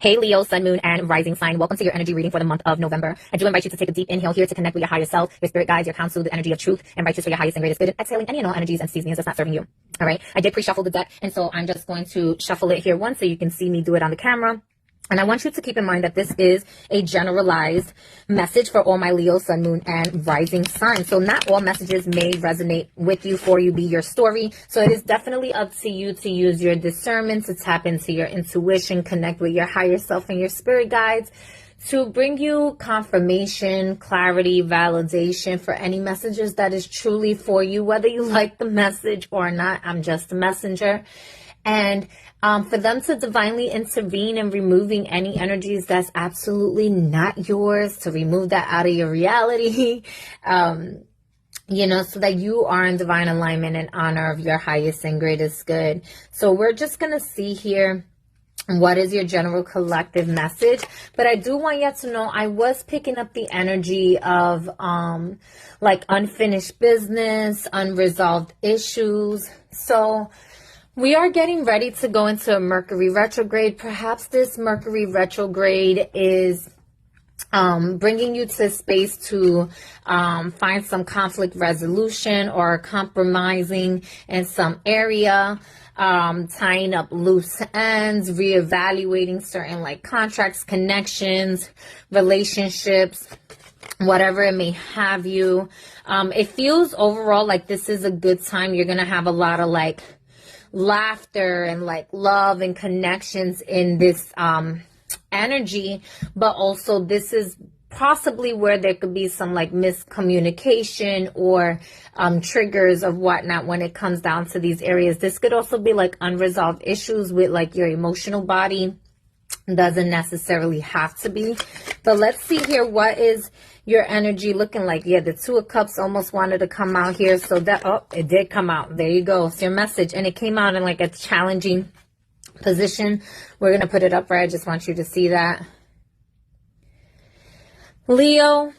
Hey Leo, Sun, Moon, and Rising sign. Welcome to your energy reading for the month of November. I do invite you to take a deep inhale here to connect with your higher self, your spirit guides, your counsel, the energy of truth, and righteous for your highest and greatest good, and exhaling any and all energies and seasonings that's not serving you. All right. I did pre-shuffle the deck, and so I'm just going to shuffle it here once so you can see me do it on the camera. And I want you to keep in mind that this is a generalized message for all my Leo, Sun, Moon, and Rising signs. So not all messages may resonate with you, for you, be your story. So it is definitely up to you to use your discernment, to tap into your intuition, connect with your higher self and your spirit guides to bring you confirmation, clarity, validation for any messages that is truly for you, whether you like the message or not. I'm just a messenger. And for them to divinely intervene in removing any energies that's absolutely not yours, to remove that out of your reality, you know, so that you are in divine alignment and honor of your highest and greatest good. So we're just going to see here what is your general collective message. But I do want you to know I was picking up the energy of like unfinished business, unresolved issues. So we are getting ready to go into a Mercury retrograde. Perhaps this Mercury retrograde is bringing you to space to find some conflict resolution or compromising in some area, tying up loose ends, reevaluating certain like contracts, connections, relationships, whatever it may have you. It feels overall like this is a good time. You're going to have a lot of like laughter and like love and connections in this energy, but also this is possibly where there could be some like miscommunication or triggers of whatnot when it comes down to these areas. This could also be like unresolved issues with like your emotional body. Doesn't necessarily have to be, but let's see here, what is your energy looking like? Yeah, the Two of Cups almost wanted to come out here, so that, oh, it did come out. There you go. It's your message, and it came out in like a challenging position. We're gonna put it up right. I just want you to see that. Leo,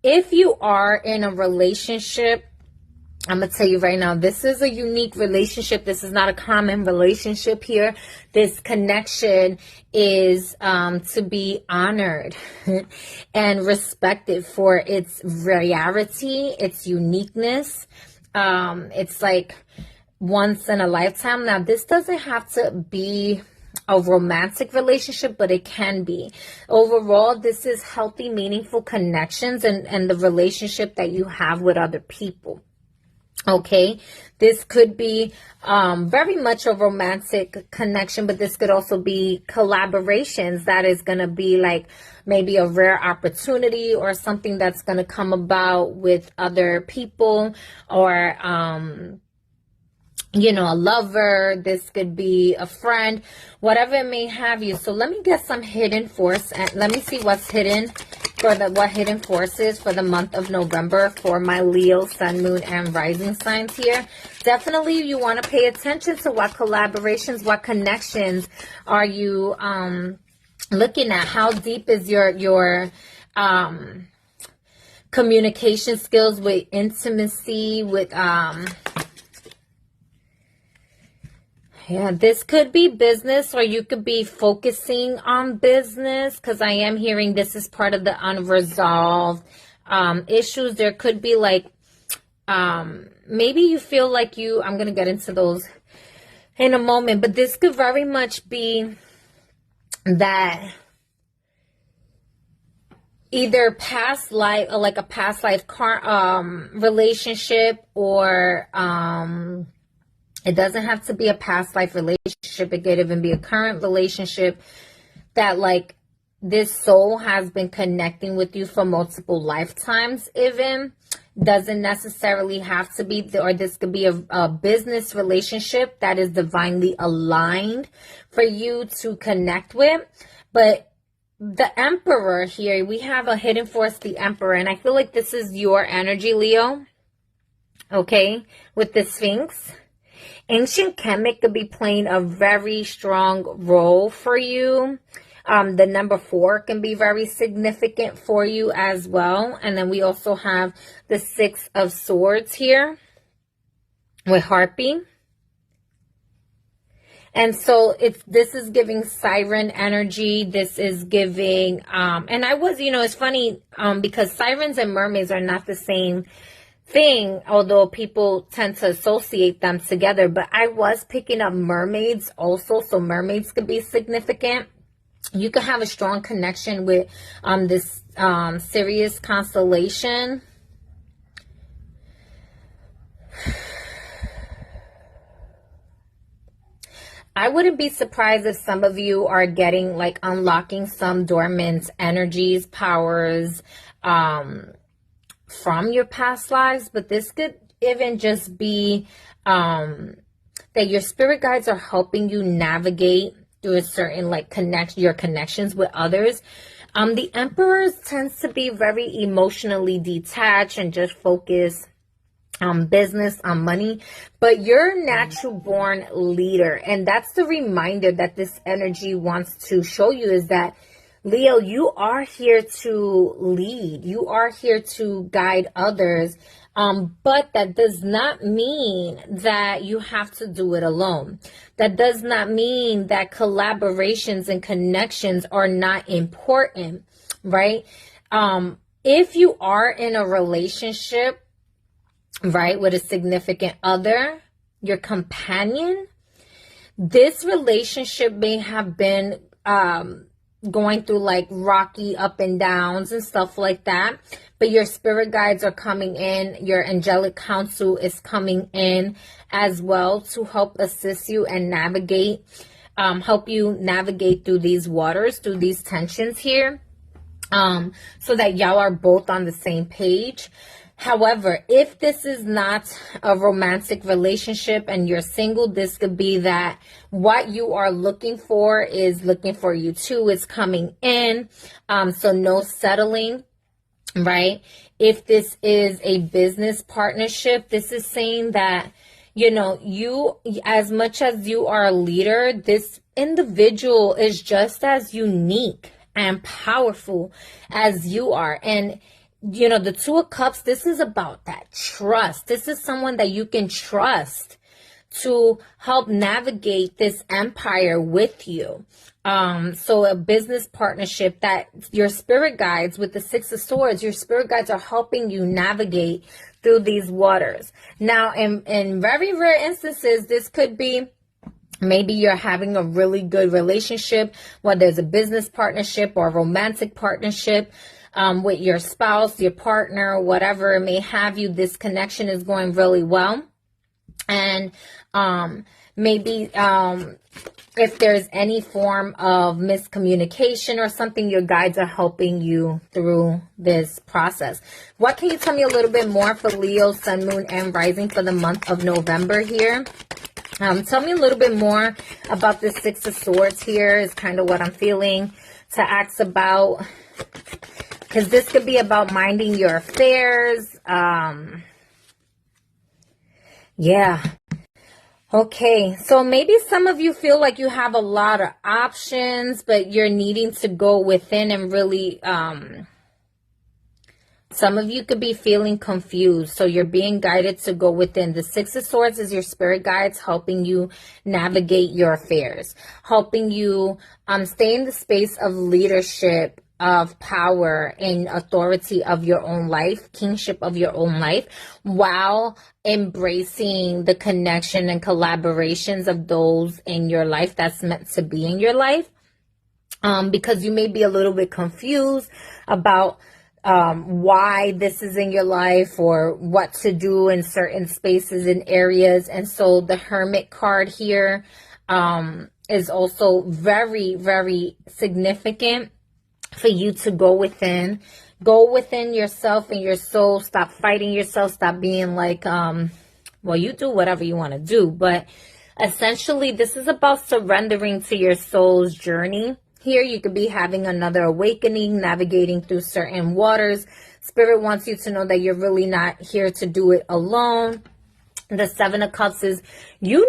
if you are in a relationship, I'm going to tell you right now, this is a unique relationship. This is not a common relationship here. This connection is to be honored and respected for its rarity, its uniqueness. It's like once in a lifetime. Now, this doesn't have to be a romantic relationship, but it can be. Overall, this is healthy, meaningful connections and the relationship that you have with other people. Okay, this could be very much a romantic connection, but this could also be collaborations. That is going to be like maybe a rare opportunity or something that's going to come about with other people, or you know, a lover. This could be a friend, whatever it may have you. So let me get some hidden force and let me see what's hidden for what hidden forces for the month of November for my Leo, Sun, Moon, and Rising signs here. Definitely you want to pay attention to what collaborations, what connections are you looking at? How deep is your communication skills with intimacy, with yeah, this could be business, or you could be focusing on business, because I am hearing this is part of the unresolved issues. There could be like, maybe you feel like I'm going to get into those in a moment, but this could very much be that either past life, or like a past life relationship, or it doesn't have to be a past life relationship. It could even be a current relationship that like this soul has been connecting with you for multiple lifetimes even. Doesn't necessarily have to be, or this could be a business relationship that is divinely aligned for you to connect with. But the Emperor here, we have a hidden force, the Emperor, and I feel like this is your energy, Leo. Okay, with the Sphinx. Ancient Kemet could be playing a very strong role for you. The number 4 can be very significant for you as well. And then we also have the 6 of Swords here with Harpy. And so this is giving siren energy. This is giving, and I was, it's funny, because sirens and mermaids are not the same thing, although people tend to associate them together. But I was picking up mermaids also, so mermaids could be significant. You could have a strong connection with this Sirius constellation. I wouldn't be surprised if some of you are getting, like, unlocking some dormant energies, powers, from your past lives. But this could even just be that your spirit guides are helping you navigate through a certain, like, your connections with others. The Emperor tends to be very emotionally detached and just focus on business, on money, but you're a natural born leader. And that's the reminder that this energy wants to show you, is that, Leo, you are here to lead. You are here to guide others. But that does not mean that you have to do it alone. That does not mean that collaborations and connections are not important, right? If you are in a relationship, right, with a significant other, your companion, this relationship may have been going through, like, rocky up and downs and stuff like that. But your spirit guides are coming in. Your angelic counsel is coming in as well to help assist you and navigate, help you navigate through these waters, through these tensions here, so that y'all are both on the same page. However, if this is not a romantic relationship and you're single, this could be that what you are looking for is looking for you too. It's coming in. So no settling, right? If this is a business partnership, this is saying that, you, as much as you are a leader, this individual is just as unique and powerful as you are. And the Two of Cups, this is about that trust. This is someone that you can trust to help navigate this empire with you. So a business partnership that your spirit guides, with the Six of Swords, your spirit guides are helping you navigate through these waters. Now, in very rare instances, this could be maybe you're having a really good relationship, whether it's a business partnership or a romantic partnership, with your spouse, your partner, whatever it may have you. This connection is going really well. And maybe if there's any form of miscommunication or something, your guides are helping you through this process. What can you tell me a little bit more for Leo, Sun, Moon, and Rising for the month of November here? Tell me a little bit more about the Six of Swords here is kind of what I'm feeling to ask about. Because this could be about minding your affairs. Yeah. Okay. So maybe some of you feel like you have a lot of options, but you're needing to go within and really, some of you could be feeling confused. So you're being guided to go within. The Six of Swords is your spirit guides helping you navigate your affairs, helping you stay in the space of leadership, of power and authority of your own life, kingship of your own life, while embracing the connection and collaborations of those in your life that's meant to be in your life. Because you may be a little bit confused about why this is in your life or what to do in certain spaces and areas. And so the Hermit card here is also very, very significant for you to go within yourself and your soul. Stop fighting yourself. Stop being like, well, you do whatever you want to do. But essentially, this is about surrendering to your soul's journey. Here, you could be having another awakening, navigating through certain waters. Spirit wants you to know that you're really not here to do it alone. The Seven of Cups is, with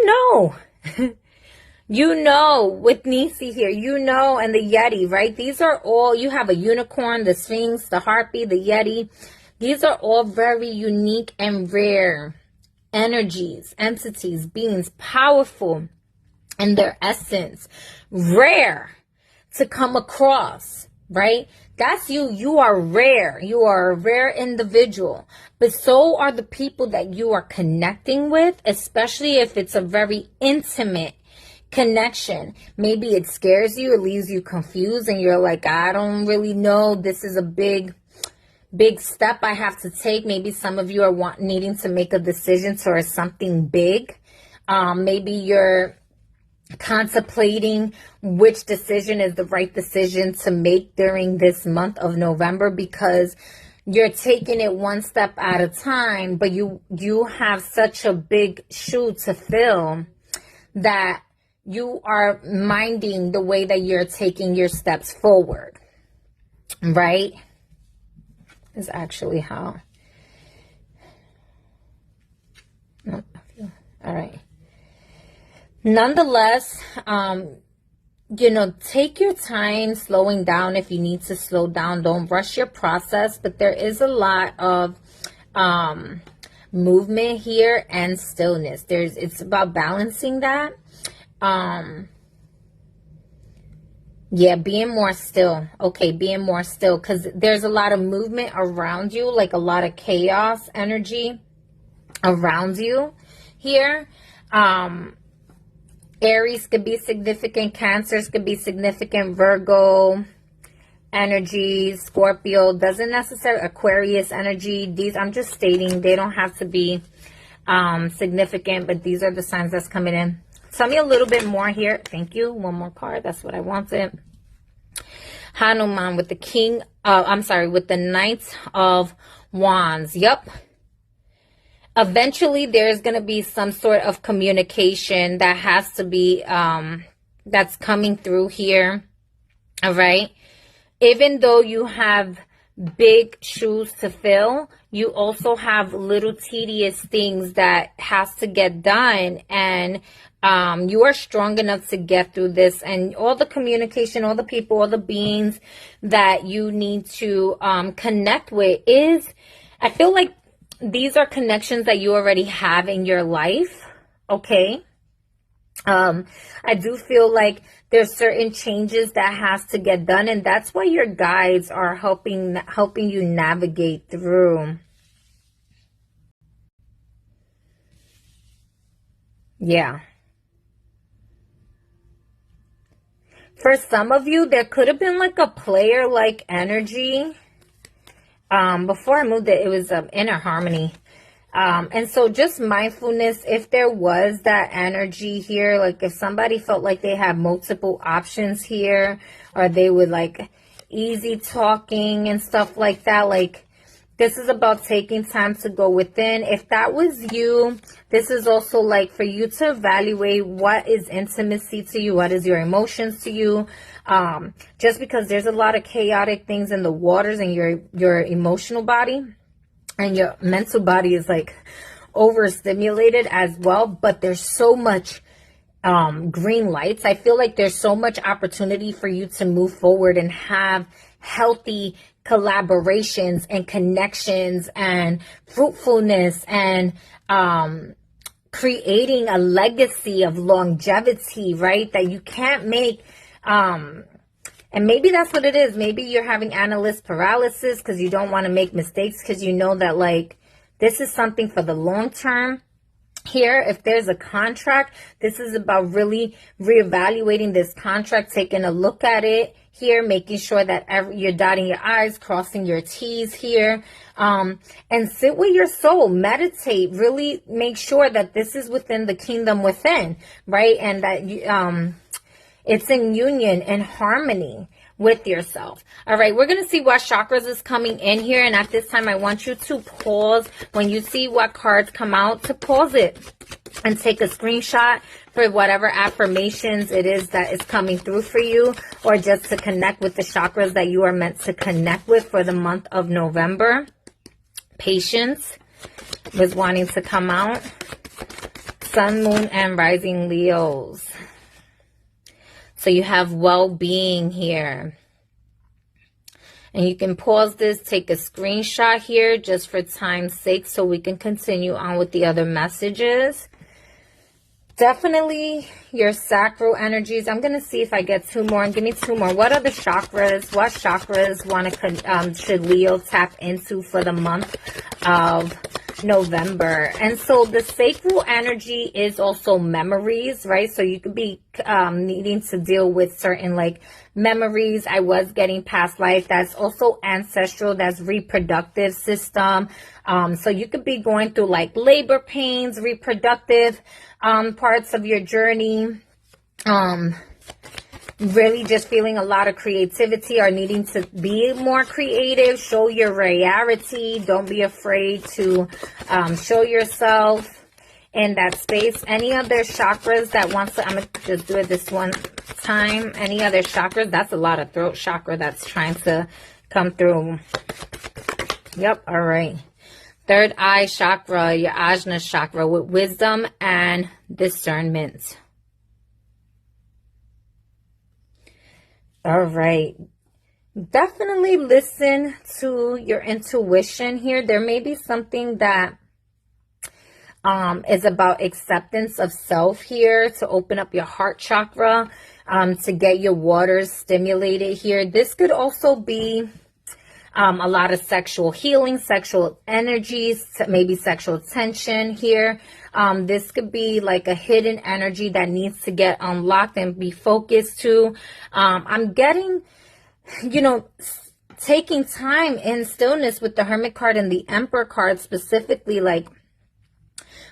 Nisi here, and the Yeti, right? These are all, you have a unicorn, the Sphinx, the Harpy, the Yeti. These are all very unique and rare energies, entities, beings, powerful and their essence. Rare to come across, right? That's you. You are rare. You are a rare individual. But so are the people that you are connecting with, especially if it's a very intimate connection. Maybe it scares you, it leaves you confused, and you're like, I don't really know. This is a big step I have to take. Maybe some of you are needing to make a decision towards something big. Maybe you're contemplating which decision is the right decision to make during this month of November, because you're taking it one step at a time, but you have such a big shoe to fill that you are minding the way that you're taking your steps forward, right? Is actually how. No, all right. Nonetheless, take your time slowing down if you need to slow down. Don't rush your process, but there is a lot of movement here and stillness. It's about balancing that. Yeah, being more still. Okay, being more still, because there's a lot of movement around you, like a lot of chaos energy around you here. Aries could be significant, Cancers could be significant, Virgo energy, Scorpio, doesn't necessarily, Aquarius energy. These, I'm just stating, they don't have to be significant, but these are the signs that's coming in. Tell me a little bit more here. Thank you. One more card. That's what I wanted. Hanuman with the with the Knight of Wands. Yep. Eventually, there's going to be some sort of communication that has to be, that's coming through here. All right. Even though you have big shoes to fill, you also have little tedious things that has to get done, and you are strong enough to get through this. And all the communication, all the people, all the beings that you need to connect with is, I feel like these are connections that you already have in your life. Okay. I do feel like there's certain changes that has to get done, and that's why your guides are helping you navigate through. Yeah. For some of you, there could have been like a player-like energy. Before I moved it was inner harmony. And so just mindfulness, if there was that energy here, like if somebody felt like they had multiple options here, or they would like easy talking and stuff like that, like this is about taking time to go within. If that was you, this is also like for you to evaluate what is intimacy to you, what is your emotions to you. Just because there's a lot of chaotic things in the waters in your emotional body, and your mental body is like overstimulated as well, but there's so much green lights. I feel like there's so much opportunity for you to move forward and have healthy collaborations and connections and fruitfulness and creating a legacy of longevity, right? That you can't make. And maybe that's what it is. Maybe you're having analyst paralysis because you don't want to make mistakes, because you know that like this is something for the long term. Here, if there's a contract, this is about really reevaluating this contract, taking a look at it here, making sure that you're dotting your I's, crossing your T's here, and sit with your soul, meditate, really make sure that this is within the kingdom within, right? And that you, it's in union and harmony with yourself. All right, we're going to see what chakras is coming in here. And at this time, I want you to pause when you see what cards come out, to pause it and take a screenshot for whatever affirmations it is that is coming through for you, or just to connect with the chakras that you are meant to connect with for the month of November. Patience was wanting to come out. Sun, Moon, and Rising Leos. So you have well-being here. And you can pause this, take a screenshot here just for time's sake so we can continue on with the other messages. Definitely your sacral energies. I'm going to see if I get 2 more. Give me 2 more. What are the chakras? What chakras should Leo tap into for the month of November? And so the sacral energy is also memories, right? So you could be needing to deal with certain like memories. I was getting past life. That's also ancestral. That's reproductive system. So you could be going through like labor pains, reproductive parts of your journey. Really just feeling a lot of creativity or needing to be more creative. Show your rarity. Don't be afraid to show yourself in that space. Any other chakras that wants to, I'm going to just do it this one time. Any other chakras? That's a lot of throat chakra that's trying to come through. Yep. All right. Third eye chakra, your Ajna chakra with wisdom and discernment. All right. Definitely listen to your intuition here. There may be something that is about acceptance of self here, to open up your heart chakra, to get your waters stimulated here. This could also be a lot of sexual healing, sexual energies, maybe sexual tension here. This could be like a hidden energy that needs to get unlocked and be focused to. I'm getting, taking time in stillness with the Hermit card and the Emperor card specifically, like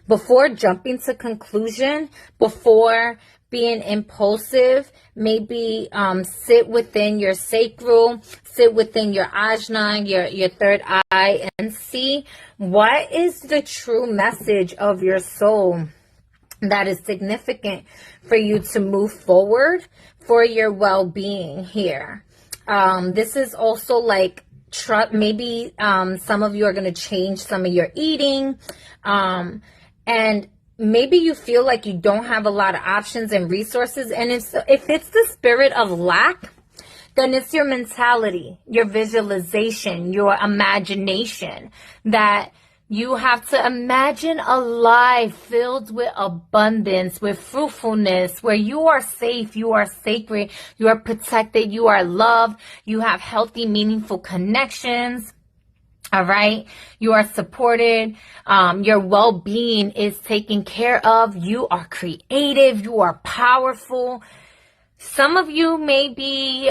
before jumping to conclusion, before being impulsive, maybe sit within your sacral, sit within your ajna, your third eye, and see what is the true message of your soul that is significant for you to move forward for your well-being here. This is also like maybe some of you are going to change some of your eating, and maybe you feel like you don't have a lot of options and resources. And if it's the spirit of lack, then it's your mentality, your visualization, your imagination, that you have to imagine a life filled with abundance, with fruitfulness, where you are safe, you are sacred, you are protected, you are loved, you have healthy, meaningful connections. All right. You are supported. Your well-being is taken care of. You are creative. You are powerful. Some of you may be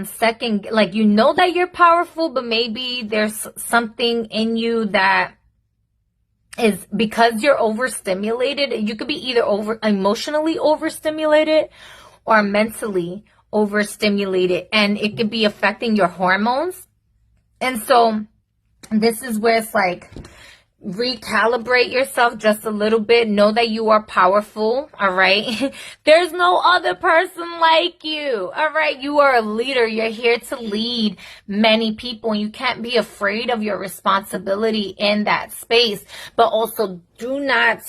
second, like that you're powerful, but maybe there's something in you that is because you're overstimulated. You could be either emotionally overstimulated or mentally overstimulated, and it could be affecting your hormones. And so this is where it's like, recalibrate yourself just a little bit. Know that you are powerful. All right. There's no other person like you. All right. You are a leader. You're here to lead many people. You can't be afraid of your responsibility in that space, but also do not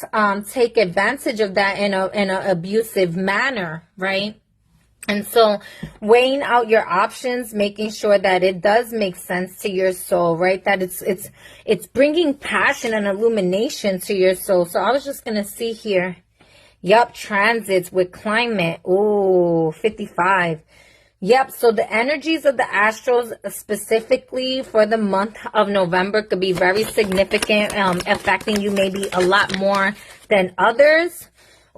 take advantage of that in an abusive manner. Right. And so weighing out your options, making sure that it does make sense to your soul, right? That it's bringing passion and illumination to your soul. So I was just going to see here. Yup, transits with climate. Ooh, 55. Yep, so the energies of the Astros specifically for the month of November could be very significant, affecting you maybe a lot more than others.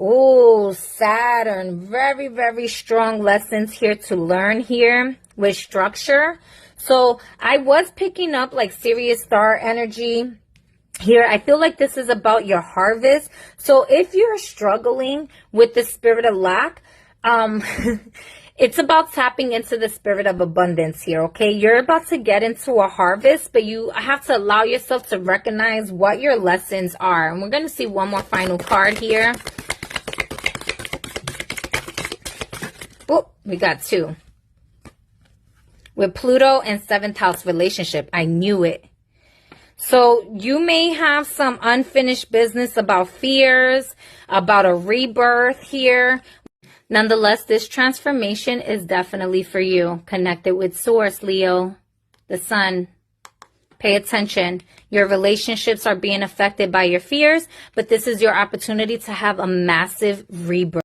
Oh, Saturn, very, very strong lessons here to learn here with structure. So I was picking up like Sirius star energy here. I feel like this is about your harvest. So if you're struggling with the spirit of lack, it's about tapping into the spirit of abundance here, okay? You're about to get into a harvest, but you have to allow yourself to recognize what your lessons are. And we're going to see one more final card here. Oh, we got two. With Pluto and 7th house relationship. I knew it. So you may have some unfinished business about fears, about a rebirth here. Nonetheless, this transformation is definitely for you. Connected with Source, Leo, the sun. Pay attention. Your relationships are being affected by your fears, but this is your opportunity to have a massive rebirth.